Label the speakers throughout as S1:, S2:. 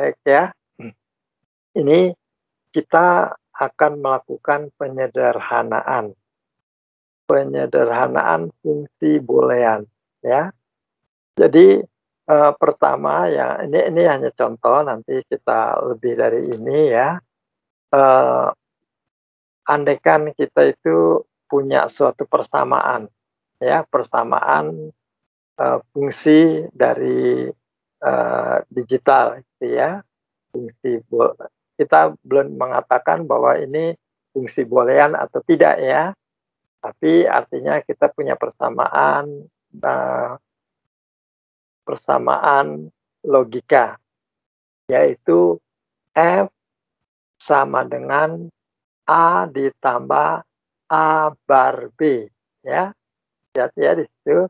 S1: baik ya. Ini kita akan melakukan penyederhanaan fungsi boolean ya. Jadi, pertama ya ini hanya contoh, nanti kita lebih dari ini ya. Eee, Andaikan kita itu punya suatu persamaan ya, persamaan, fungsi dari, digital gitu ya, fungsi kita belum mengatakan bahwa ini fungsi boolean atau tidak ya, tapi artinya kita punya persamaan logika, yaitu F sama dengan A ditambah A bar B, ya. Lihat ya di situ.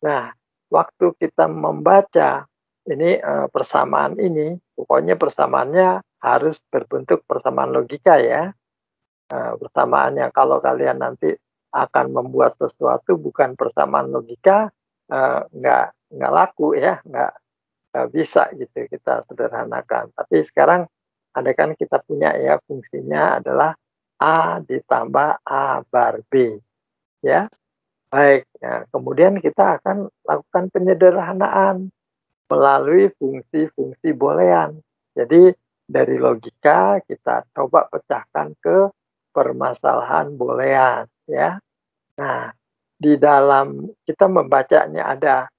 S1: Nah, waktu kita membaca ini, persamaan ini, pokoknya persamaannya harus berbentuk persamaan logika ya. Persamaannya kalau kalian nanti akan membuat sesuatu bukan persamaan logika, nggak laku ya, nggak bisa gitu kita sederhanakan. Tapi sekarang andaikan kita punya ya fungsinya adalah A ditambah A bar B, ya. Baik, nah kemudian kita akan lakukan penyederhanaan melalui fungsi-fungsi boolean. Jadi dari logika kita coba pecahkan ke permasalahan boolean ya. Nah, di dalam kita membacanya ada,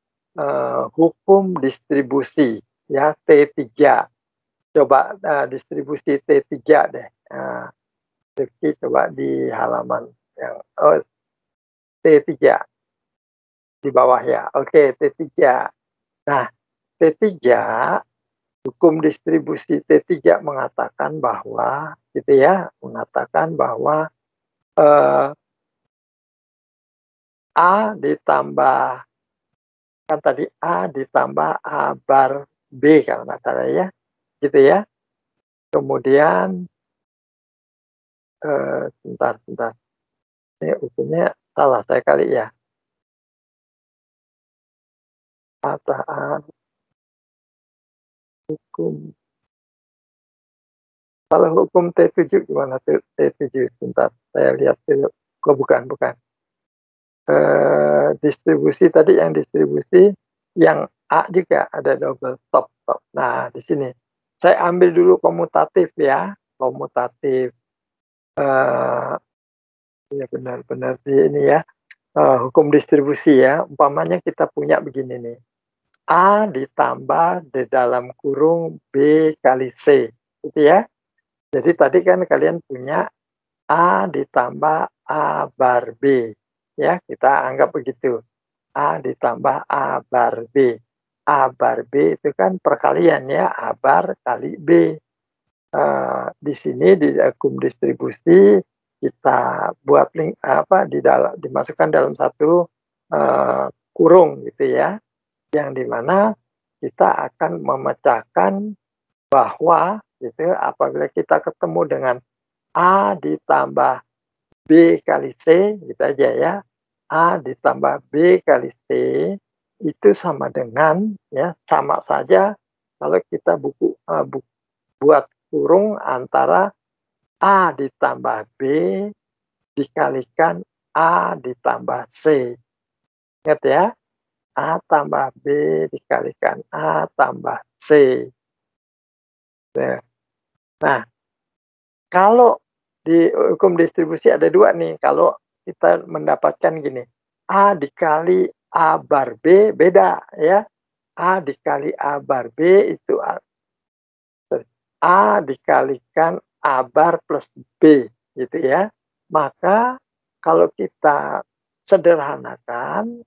S1: hukum distribusi ya T3. Coba, distribusi T3 deh, Rifki coba di halaman yang T3 di bawah ya. Oke, T3. Nah, T3, hukum distribusi T3 mengatakan bahwa gitu ya, mengatakan bahwa, eee, A ditambah kan tadi A ditambah A bar B kalau nggak salah ya, gitu ya. Kemudian, sebentar sebentar, ini hukumnya salah saya kali ya. Apaan hukum kalau hukum T7 gimana tuh T7? Sebentar saya lihat dulu. Oh bukan bukan. Distribusi tadi yang distribusi yang A juga ada double top top. Nah, di sini saya ambil dulu komutatif ya, komutatif, eee, ya benar-benar di ini ya, hukum distribusi ya. Umpamanya kita punya begini nih, A ditambah di dalam kurung B kali C, gitu ya. Jadi tadi kan kalian punya A ditambah A bar B, ya kita anggap begitu. A ditambah A bar B. A bar B itu kan perkalian ya, A bar kali B. Di sini di hukum distribusi kita buat dimasukkan dalam satu, kurung gitu ya, yang di mana kita akan memecahkan bahwa gitu apabila kita ketemu dengan A ditambah B kali C gitu aja ya. A ditambah B kali C itu sama dengan ya, sama saja kalau kita buat kurung antara A ditambah B dikalikan A ditambah C. Ingat ya, A tambah B dikalikan A tambah C. Nah, kalau di hukum distribusi ada dua nih, kalau kita mendapatkan gini, A dikali A bar B beda ya, A dikali A bar B itu A dikalikan A bar plus B gitu ya. Maka kalau kita sederhanakan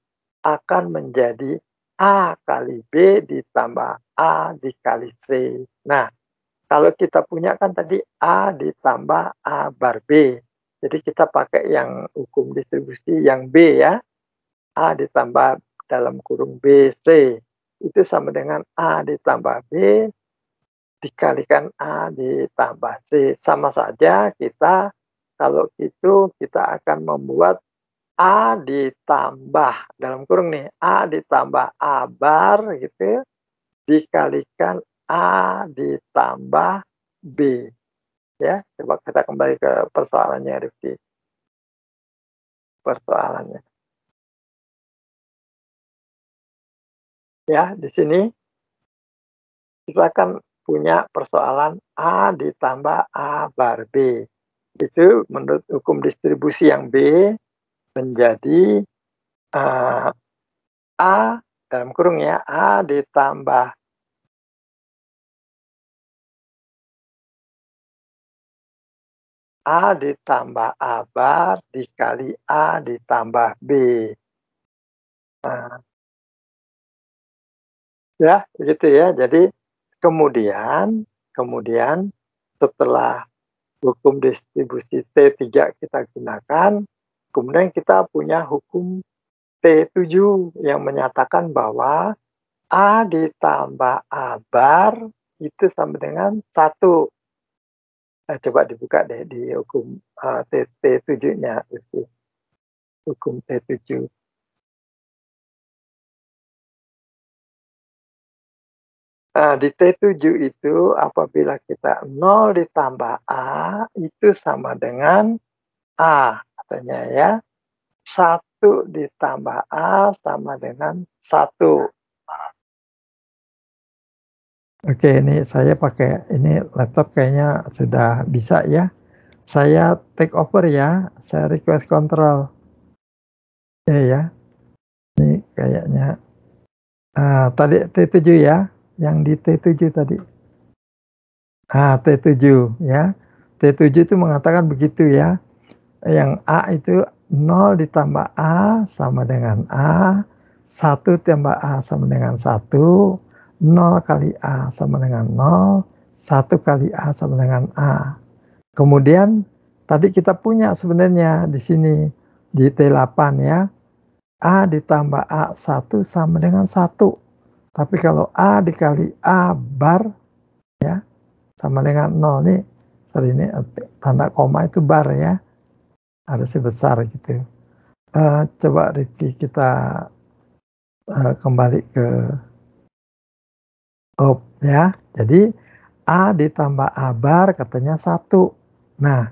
S1: akan menjadi A kali B ditambah A dikali C. Nah, kalau kita punya kan tadi A ditambah A bar B. Jadi kita pakai yang hukum distribusi yang B ya. A ditambah dalam kurung BC itu sama dengan A ditambah B dikalikan A ditambah C. Sama saja kita kalau gitu kita akan membuat A ditambah dalam kurung nih, A ditambah A bar gitu dikalikan A ditambah B. Ya, coba kita kembali ke persoalannya, Rifki. Persoalannya. Ya, di sini kita kan punya persoalan A ditambah A bar B. Itu menurut hukum distribusi yang B menjadi A dalam kurung ya, A ditambah A bar dikali A ditambah B. Nah, ya begitu ya. Jadi kemudian setelah hukum distribusi T3 kita gunakan, kemudian kita punya hukum T7 yang menyatakan bahwa A ditambah A bar itu sama dengan 1. Nah, coba dibuka deh di hukum T7-nya itu. Hukum T7. Nah, di T7 itu apabila kita 0 ditambah A itu sama dengan A katanya ya. 1 ditambah A sama dengan 1. Oke, ini saya pakai ini laptop kayaknya sudah bisa ya. Saya take over ya, saya request control. Oke ya, ini kayaknya tadi T7 ya, yang di T7 tadi. T7 ya. T7 itu mengatakan begitu ya. Yang A itu 0 ditambah A sama dengan A, 1 tambah A sama dengan 1, 0 kali A sama dengan 0, 1 kali A sama dengan A. Kemudian tadi kita punya sebenarnya di sini di T8 ya. A ditambah A1 sama dengan 1. Tapi kalau A dikali A bar ya sama dengan 0 nih. Sorry ini tanda koma itu bar ya. Harusnya besar gitu. Coba Rifki kita kembali ke ya. Jadi A ditambah A bar katanya 1. Nah,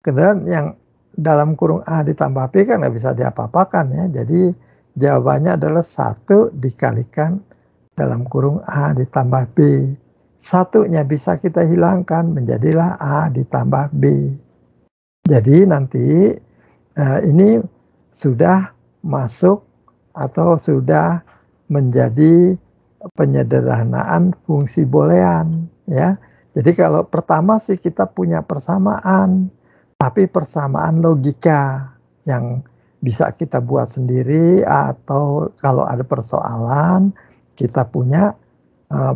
S1: kemudian yang dalam kurung A ditambah B kan nggak bisa diapa-apakan ya. Jadi jawabannya adalah 1 dikalikan dalam kurung A ditambah B. Satunya bisa kita hilangkan menjadilah A ditambah B. Jadi nanti ini sudah masuk atau sudah menjadi penyederhanaan fungsi boolean ya. Jadi kalau pertama sih kita punya persamaan, tapi persamaan logika yang bisa kita buat sendiri atau kalau ada persoalan kita punya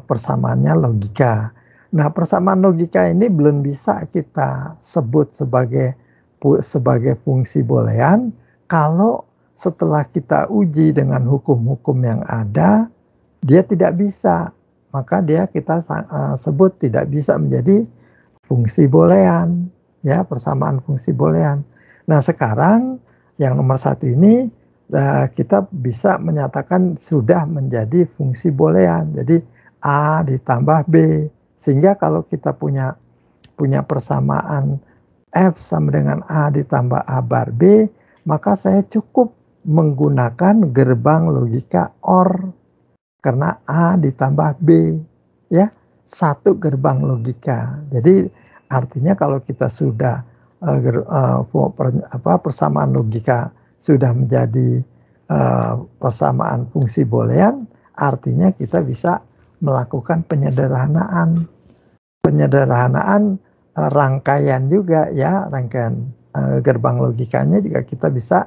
S1: persamaannya logika. Nah, persamaan logika ini belum bisa kita sebut sebagai fungsi boolean kalau setelah kita uji dengan hukum-hukum yang ada, dia tidak bisa. Maka dia kita sebut tidak bisa menjadi fungsi boolean, ya, persamaan fungsi boolean. Nah, sekarang yang nomor 1 ini kita bisa menyatakan sudah menjadi fungsi boolean. Jadi A ditambah B. Sehingga kalau kita punya persamaan F sama dengan A ditambah A bar B, maka saya cukup menggunakan gerbang logika OR. Karena A ditambah B, ya, satu gerbang logika. Jadi artinya kalau kita sudah persamaan logika sudah menjadi persamaan fungsi boolean, artinya kita bisa melakukan penyederhanaan rangkaian juga ya, rangkaian gerbang logikanya juga kita bisa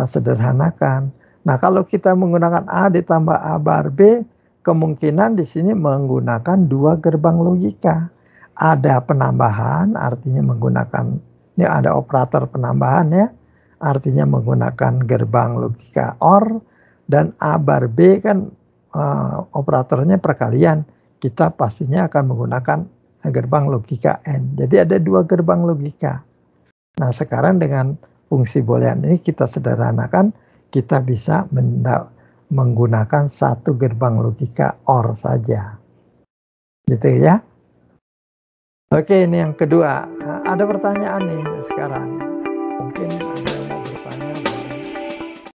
S1: sederhanakan. Nah, kalau kita menggunakan A ditambah A bar B, kemungkinan di sini menggunakan 2 gerbang logika. Ada penambahan, artinya menggunakan, ini ada operator penambahan ya, artinya menggunakan gerbang logika OR, dan A bar B kan operatornya perkalian, kita pastinya akan menggunakan gerbang logika N. Jadi ada 2 gerbang logika. Nah, sekarang dengan fungsi boolean ini kita sederhanakan, kita bisa menggunakan 1 gerbang logika OR saja. gitu ya. Oke, ini yang kedua, ada pertanyaan nih sekarang, mungkin ada yang mau bertanya.